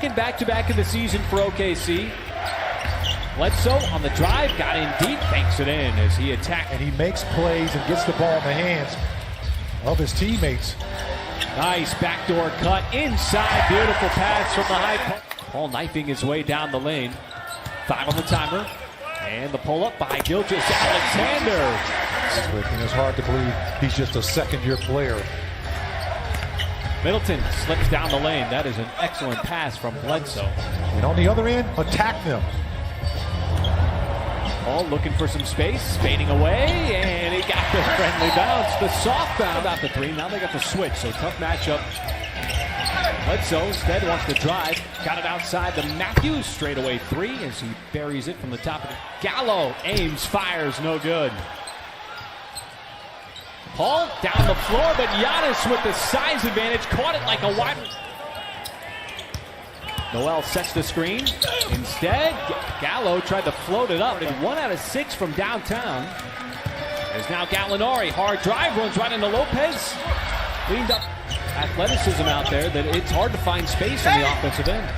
Back-to-back in the season for OKC. Bledsoe on the drive, got in deep, banks it in as he attacked. And he makes plays and gets the ball in the hands of his teammates. Nice backdoor cut inside, beautiful pass from the high post. Paul knifing his way down the lane. 5 on the timer. And the pull-up by Gilgeous-Alexander. It's hard to believe he's just a second-year player. Middleton slips down the lane. That is an excellent pass from Bledsoe. And on the other end, attack them. Paul looking for some space, fading away, and he got the friendly bounce. The soft bounce out the 3. Now they got the switch, so tough matchup. Bledsoe instead wants to drive. Got it outside the Matthews straightaway 3 as he buries it from the top of the Gallo. Aims, fires, no good. Paul down the floor, but Giannis with the size advantage caught it like a wide. Noel sets the screen. Instead, Gallo tried to float it up. 1 out of 6 from downtown. There's now Gallinari. Hard drive, runs right into Lopez. Cleaned up athleticism out there that it's hard to find space on the offensive end.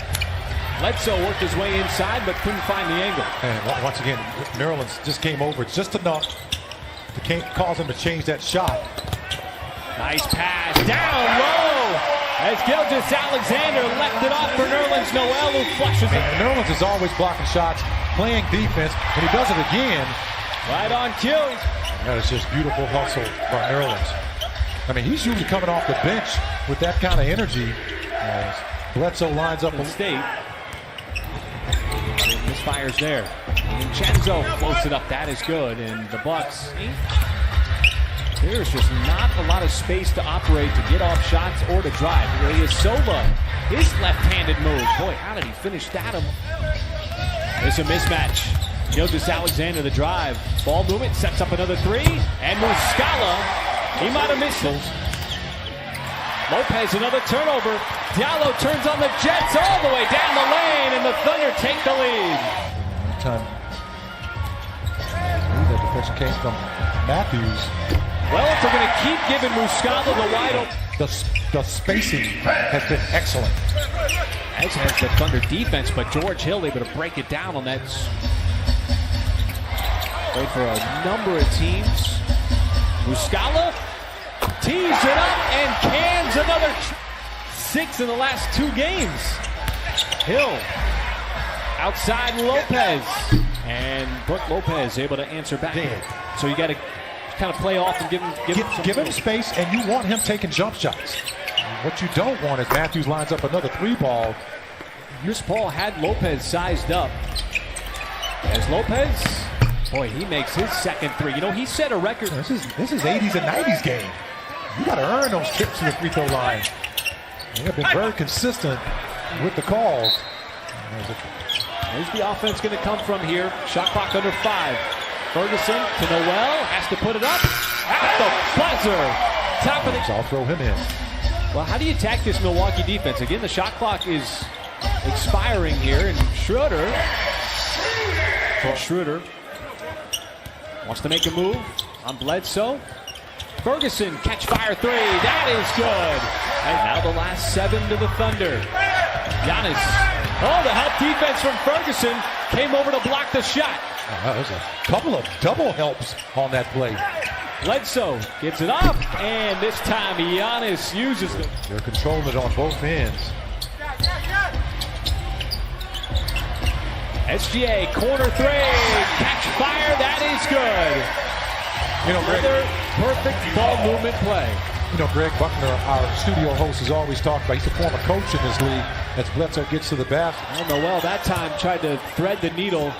Bledsoe worked his way inside, but couldn't find the angle. And once again, Maryland just came over just enough to cause him to change that shot. Nice pass down low as Gilgeous-Alexander left it off for Nerlens Noel, who flushes it. And Nerlens is always blocking shots, playing defense, and he does it again. Right on cue. That is just beautiful hustle by Nerlens. I mean, he's usually coming off the bench with that kind of energy. As Bledsoe lines up. State. Misfires there. Vincenzo floats it up. That is good. And the Bucks. There's just not a lot of space to operate to get off shots or to drive. Ilyasova, his left-handed move. Boy, how did he finish that? There's a mismatch. Gilgeous-Alexander the drive. Ball movement sets up another 3. And Muscala, he might have missed those. Lopez, another turnover. Diallo turns on the Jets all the way down the lane, and the Thunder take the lead. Time. That defense came from Matthews. Well, if they're going to keep giving Muscala the wide open. The spacing has been excellent. As has the Thunder defense, but George Hill able to break it down on that. Played for a number of teams. Muscala tees it up and cans another 6 in the last 2 games. Hill outside Lopez, and Brook Lopez able to answer back. So you got to kind of play off and give him space, and you want him taking jump shots. What you don't want is Matthews lines up another 3-ball. Chris Paul had Lopez sized up. As Lopez, boy, he makes his second 3. You know, he set a record. This is 80s and 90s game. You got to earn those trips to the free throw line. They have been very consistent with the calls. Where's the offense going to come from here? Shot clock under 5. Ferguson to Noel, has to put it up at the buzzer. Top of the. I'll throw him in. Well, how do you attack this Milwaukee defense? Again, the shot clock is expiring here, and Schroeder wants to make a move on Bledsoe. Ferguson, catch fire 3. That is good. And now the last 7 to the Thunder. Giannis. Oh, the help defense from Ferguson came over to block the shot. There's a couple of double helps on that play. Bledsoe gets it up, and this time Giannis uses it. They're controlling it on both ends. SGA, corner 3. Catch fire. That is good. You know, Greg, another perfect ball movement play. You know, Greg Buckner, our studio host, has always talked about, he's a former coach in this league, as Bledsoe gets to the basket. Well, Noel that time tried to thread the needle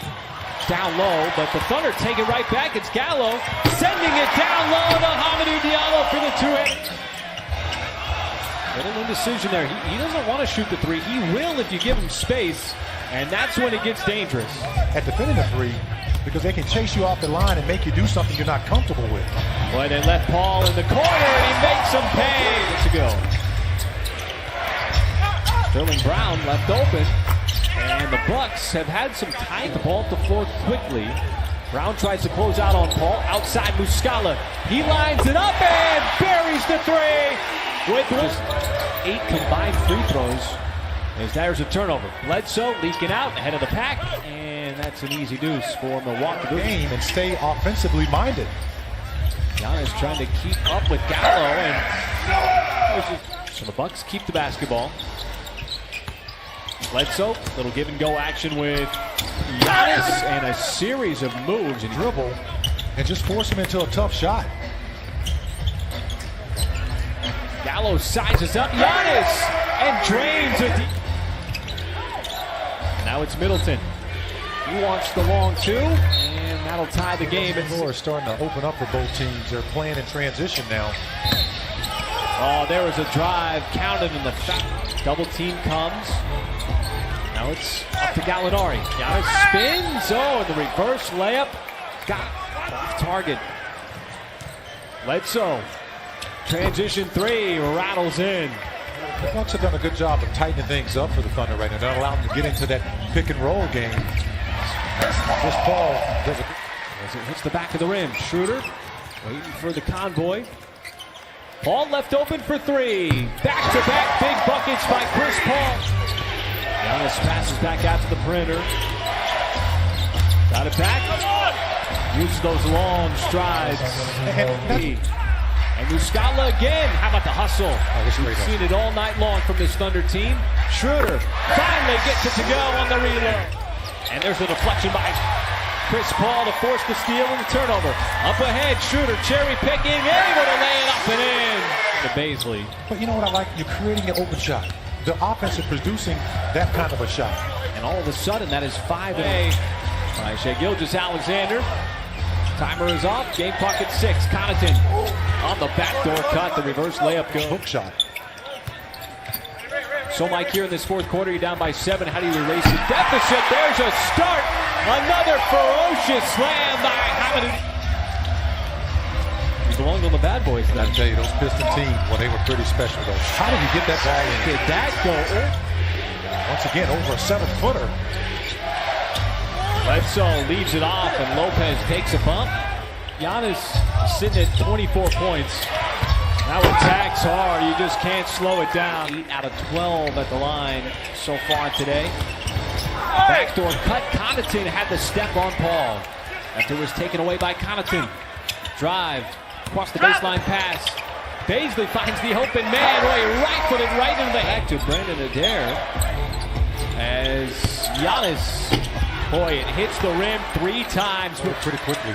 down low, but the Thunder take it right back. It's Gallo sending it down low to Hamidou Diallo for the 2-hit. Little indecision there. He doesn't want to shoot the 3. He will if you give him space, and that's when it gets dangerous. At defending the 3, because they can chase you off the line and make you do something you're not comfortable with. Boy, they left Paul in the corner, and he makes him pay. It's a go. Sterling Brown left open, and the Bucks have had some time to ball up the floor quickly. Brown tries to close out on Paul. Outside Muscala. He lines it up and buries the 3 with just 8 combined free throws. As there's a turnover. Bledsoe leaking out ahead of the pack, and that's an easy deuce for Milwaukee. Game and stay offensively minded. Giannis trying to keep up with Gallo, and so the Bucks keep the basketball. Bledsoe, little give and go action with Giannis, and a series of moves and dribble, and just force him into a tough shot. Gallo sizes up Giannis and drains it. Now it's Middleton. He wants the long two, and that'll tie the game. The floor is starting to open up for both teams. They're playing in transition now. Oh, there was a drive counted in the foul. Double team comes. Now it's up to Gallinari. Giannis spins. Oh, and the reverse layup got off target. Bledsoe. Transition three rattles in. The Bucks have done a good job of tightening things up for the Thunder right now. Not allowing them to get into that pick and roll game. This ball does it. As it hits the back of the rim. Schroeder waiting for the convoy. Paul left open for three. Back-to-back big buckets by Chris Paul. Giannis passes back out to the perimeter. Got it back. Uses those long strides. And Muscala again. How about the hustle? We've seen it all night long from this Thunder team. Schroeder finally gets it to go on the reload. And there's a deflection by Chris Paul to force the steal and the turnover. Up ahead, Schroeder cherry picking, able to lay it up and in. To Baisley. But you know what I like? You're creating an open shot. The offense is producing that kind of a shot. And all of a sudden, that is 5 by Shai Gilgeous-Alexander. Timer is off. Game clock at 6. Connaughton on the backdoor cut. The reverse layup goes. Hook shot. So, Mike, here in this fourth quarter, you're down by 7. How do you erase the deficit? There's a start. Another ferocious slam by Hamilton. He belonged on the bad boys. I tell you, those Piston teams, well, they were pretty special, though. How did he get that ball in? Did that go? Once again, over a 7-footer. Bledsoe leaves it off, and Lopez takes a bump. Giannis sitting at 24 points. Now attacks hard. You just can't slow it down. 8 out of 12 at the line so far today. Backdoor cut. Connaughton had the step on Paul after it was taken away by Connaughton. Drive across the baseline pass. Baisley finds the open man. Roy right-footed right into the back to Brandon Adair. As Giannis, boy, it hits the rim 3 times. Pretty quickly.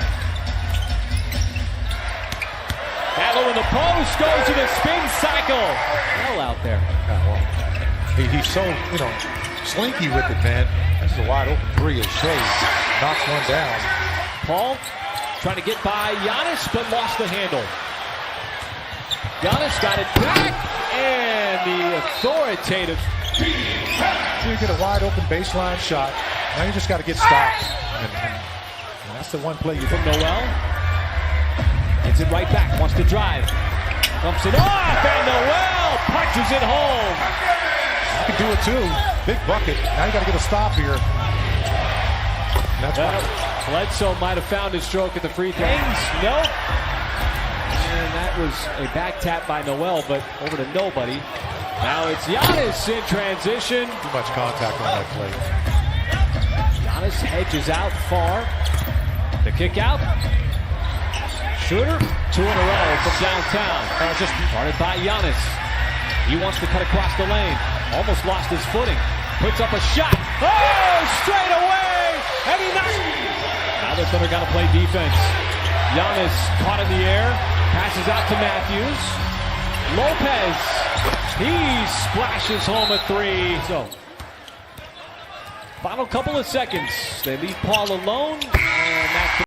Gallo in the post, goes to the spin cycle. Well out there. He's so, slinky with it, man. This is a wide open 3 as Shai knocks one down. Paul trying to get by Giannis, but lost the handle. Giannis got it back, and the authoritative. You get a wide open baseline shot. Now you just got to get stopped. And that's the one play you from Noel. Gets it right back, wants to drive. Dumps it off, and Noel punches it home. You can do it too. Big bucket. Now you got to get a stop here. That's Bledsoe might have found his stroke at the free throw. Nope. And that was a back tap by Noel, but over to nobody. Now it's Giannis in transition. Too much contact on that play. Giannis hedges out far. The kick out. Schroeder, 2 in a row from downtown. Just started by Giannis. He wants to cut across the lane. Almost lost his footing. Puts up a shot. Oh, straight away! And he knocks it. Now the Thunder got to play defense. Giannis caught in the air. Passes out to Matthews. Lopez. He splashes home a 3. So, final couple of seconds. They leave Paul alone. And that's